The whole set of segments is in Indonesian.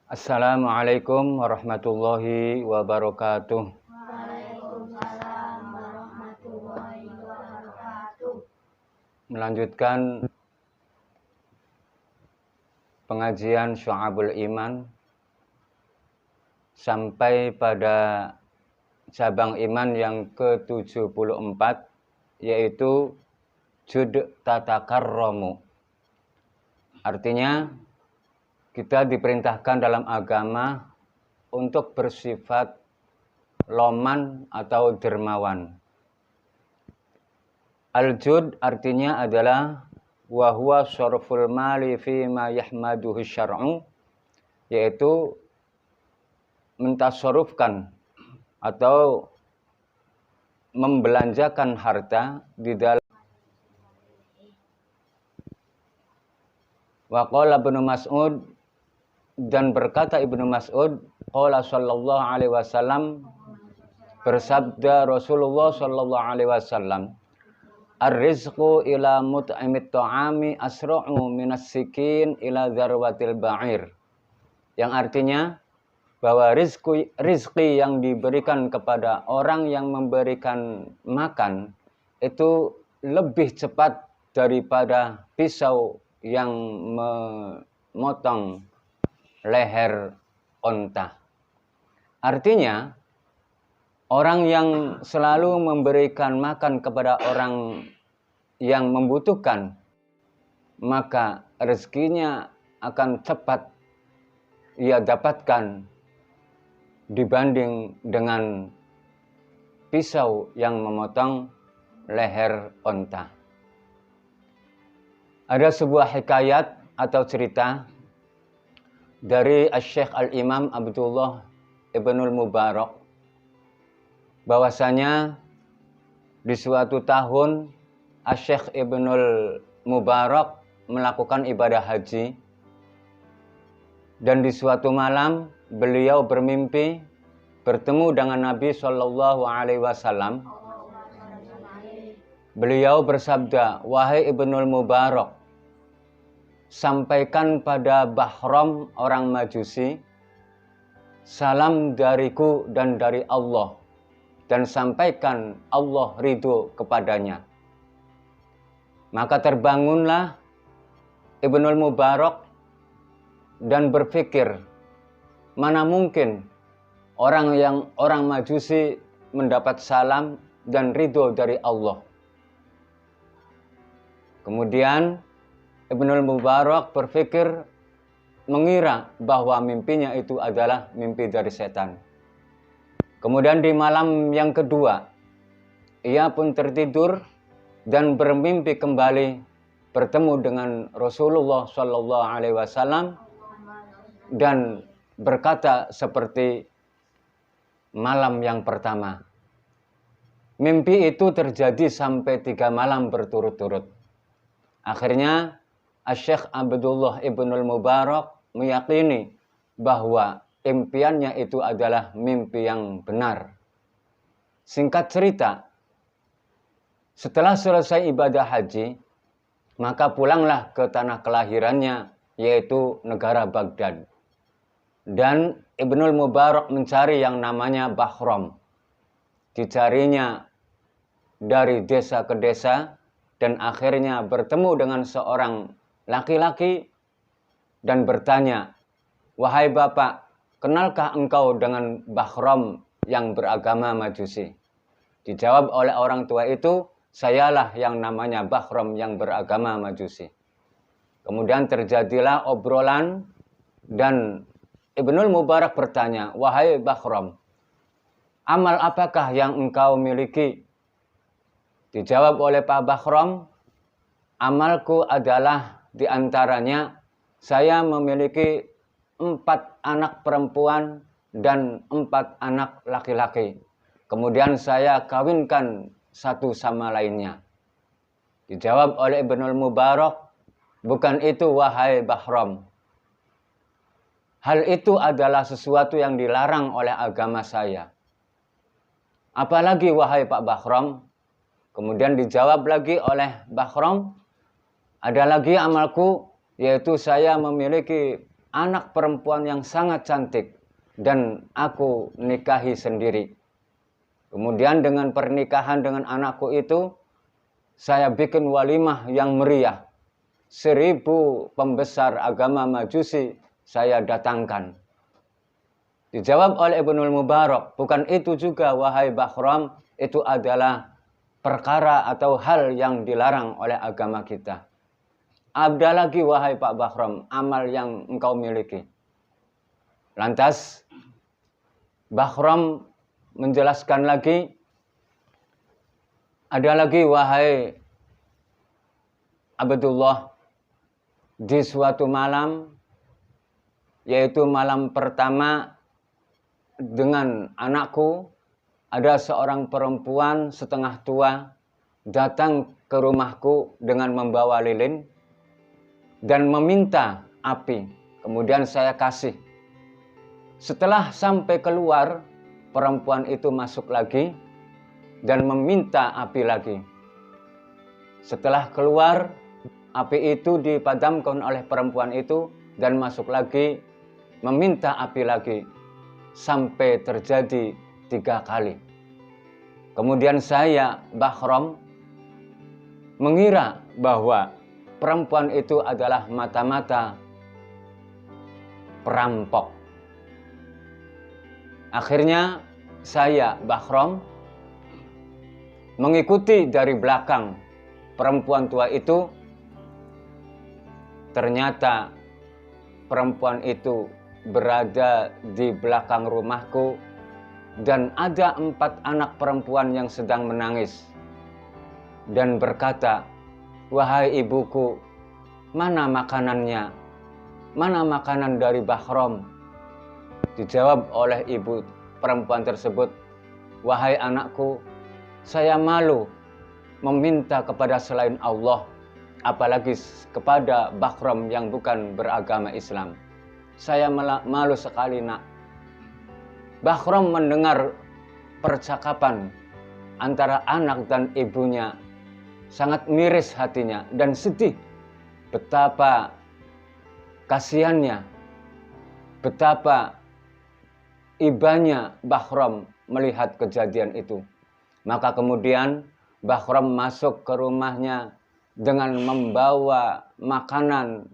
Assalamualaikum warahmatullahi wabarakatuh. Waalaikumsalam warahmatullahi wabarakatuh. Melanjutkan pengajian Syu'abul Iman sampai pada cabang iman yang ke-74, yaitu Jud Tatakarromu. Artinya kita diperintahkan dalam agama untuk bersifat loman atau dermawan. Al-jud artinya adalah wa huwa syarful mali fi ma yahmaduhu syar'u, yaitu mentasarrufkan atau membelanjakan harta di dalam. Wa qala Ibnu Mas'ud, dan berkata Ibnu Mas'ud, qala sallallahu alaihi wasallam, bersabda Rasulullah sallallahu alaihi wasallam, ar-rizqu ila mut'imit ta'ami asra'u minas sikin ila dzarwatil ba'ir. Yang artinya bahwa rizki yang diberikan kepada orang yang memberikan makan itu lebih cepat daripada pisau yang memotong leher onta. Artinya, orang yang selalu memberikan makan kepada orang yang membutuhkan, maka rezekinya akan cepat ia dapatkan dibanding dengan pisau yang memotong leher onta. Ada sebuah hikayat atau cerita dari Asy-Syaikh Al-Imam Abdullah Ibnul Mubarak, bahwasanya di suatu tahun Asy-Syaikh Ibnul Mubarak melakukan ibadah haji, dan di suatu malam beliau bermimpi bertemu dengan Nabi Shallallahu Alaihi Wasallam. Beliau bersabda, wahai Ibnul Mubarak, sampaikan pada Bahram orang Majusi salam dariku dan dari Allah, dan sampaikan Allah ridho kepadanya. Maka terbangunlah Ibnul Mubarak dan berpikir, mana mungkin orang Majusi mendapat salam dan ridho dari Allah. Kemudian Ibnul Mubarak berpikir, mengira bahwa mimpinya itu adalah mimpi dari setan. Kemudian di malam yang kedua, ia pun tertidur dan bermimpi kembali bertemu dengan Rasulullah Shallallahu Alaihi Wasallam dan berkata seperti malam yang pertama. Mimpi itu terjadi sampai 3 malam berturut-turut. Akhirnya Asy-Syaikh Abdullah Ibnul Mubarak meyakini bahwa impiannya itu adalah mimpi yang benar. Singkat cerita, setelah selesai ibadah haji, maka pulanglah ke tanah kelahirannya, yaitu negara Baghdad. Dan Ibnul Mubarak mencari yang namanya Bahram. Dicarinya dari desa ke desa, dan akhirnya bertemu dengan seorang laki-laki dan bertanya, wahai bapak, kenalkah engkau dengan Bahram yang beragama Majusi? Dijawab oleh orang tua itu, sayalah yang namanya Bahram yang beragama Majusi. Kemudian terjadilah obrolan dan Ibnul Mubarak bertanya, wahai Bahram, amal apakah yang engkau miliki? Dijawab oleh Pak Bahram, amalku adalah di antaranya saya memiliki 4 anak perempuan dan 4 anak laki-laki. Kemudian saya kawinkan satu sama lainnya. Dijawab oleh Ibnul Mubarak, bukan itu wahai Bahram. Hal itu adalah sesuatu yang dilarang oleh agama saya. Apalagi wahai Pak Bahram? Kemudian dijawab lagi oleh Bahram, ada lagi amalku, yaitu saya memiliki anak perempuan yang sangat cantik dan aku nikahi sendiri. Kemudian dengan pernikahan dengan anakku itu, saya bikin walimah yang meriah. 1000 pembesar agama Majusi saya datangkan. Dijawab oleh Ibnul Mubarak, bukan itu juga wahai Bakhram, itu adalah perkara atau hal yang dilarang oleh agama kita. Ada lagi wahai Pak Bakhram, amal yang engkau miliki. Lantas Bakhram menjelaskan lagi, ada lagi wahai Abdullah, di suatu malam, yaitu malam pertama dengan anakku, ada seorang perempuan setengah tua datang ke rumahku dengan membawa lilin dan meminta api. Kemudian saya kasih. Setelah sampai keluar, perempuan itu masuk lagi dan meminta api lagi. Setelah keluar, api itu dipadamkan oleh perempuan itu dan masuk lagi, meminta api lagi. Sampai terjadi 3 kali. Kemudian saya, Bakhram, mengira bahwa perempuan itu adalah mata-mata perampok. Akhirnya saya, Bakhram, mengikuti dari belakang perempuan tua itu. Ternyata perempuan itu berada di belakang rumahku dan ada 4 anak perempuan yang sedang menangis dan berkata, wahai ibuku, mana makanannya? Mana makanan dari Bakhram? Dijawab oleh ibu perempuan tersebut, wahai anakku, saya malu meminta kepada selain Allah, apalagi kepada Bakhram yang bukan beragama Islam. Saya malu sekali, nak. Bakhram mendengar percakapan antara anak dan ibunya, sangat miris hatinya dan sedih. Betapa kasihannya, betapa ibanya Bakhram melihat kejadian itu. Maka kemudian Bakhram masuk ke rumahnya dengan membawa makanan,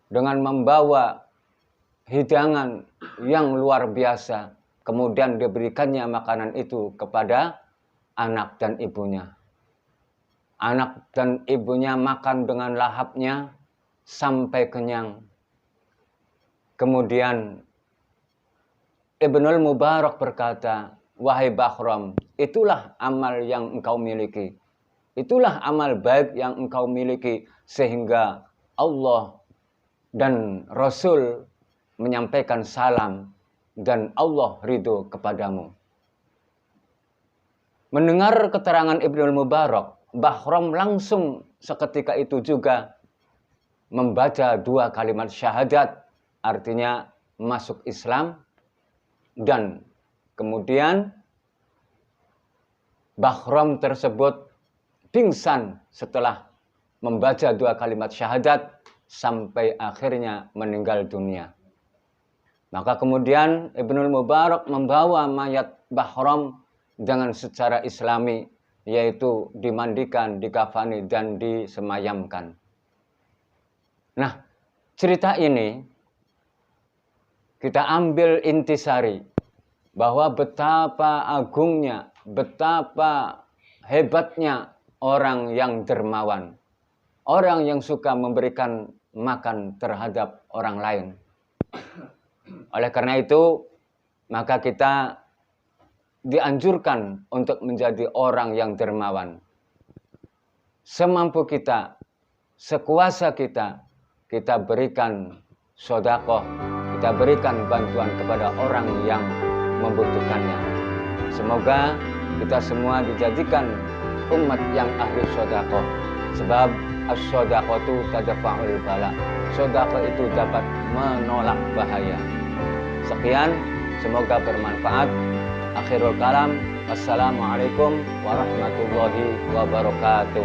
dengan membawa hidangan yang luar biasa. Kemudian diberikannya makanan itu kepada anak dan ibunya. Anak dan ibunya makan dengan lahapnya sampai kenyang. Kemudian Ibnul Mubarak berkata, wahai Bakhram, itulah amal yang engkau miliki. Itulah amal baik yang engkau miliki, sehingga Allah dan Rasul menyampaikan salam dan Allah ridho kepadamu. Mendengar keterangan Ibnul Mubarak, Bakhram langsung seketika itu juga membaca 2 kalimat syahadat, artinya masuk Islam, dan kemudian Bakhram tersebut pingsan setelah membaca 2 kalimat syahadat sampai akhirnya meninggal dunia. Maka kemudian Ibnul Mubarak membawa mayat Bakhram dengan secara islami, yaitu dimandikan, dikafani, dan disemayamkan. Nah, cerita ini kita ambil intisari bahwa betapa agungnya, betapa hebatnya orang yang dermawan, orang yang suka memberikan makan terhadap orang lain. Oleh karena itu, maka kita dianjurkan untuk menjadi orang yang dermawan. Semampu kita, sekuasa kita, kita berikan sedekah, kita berikan bantuan kepada orang yang membutuhkannya. Semoga kita semua dijadikan umat yang ahli sedekah. Sebab as-sedaqatu tadfa'ul bala. Sedekah itu dapat menolak bahaya. Sekian, semoga bermanfaat. Akhirul kalam, wassalamualaikum warahmatullahi wabarakatuh.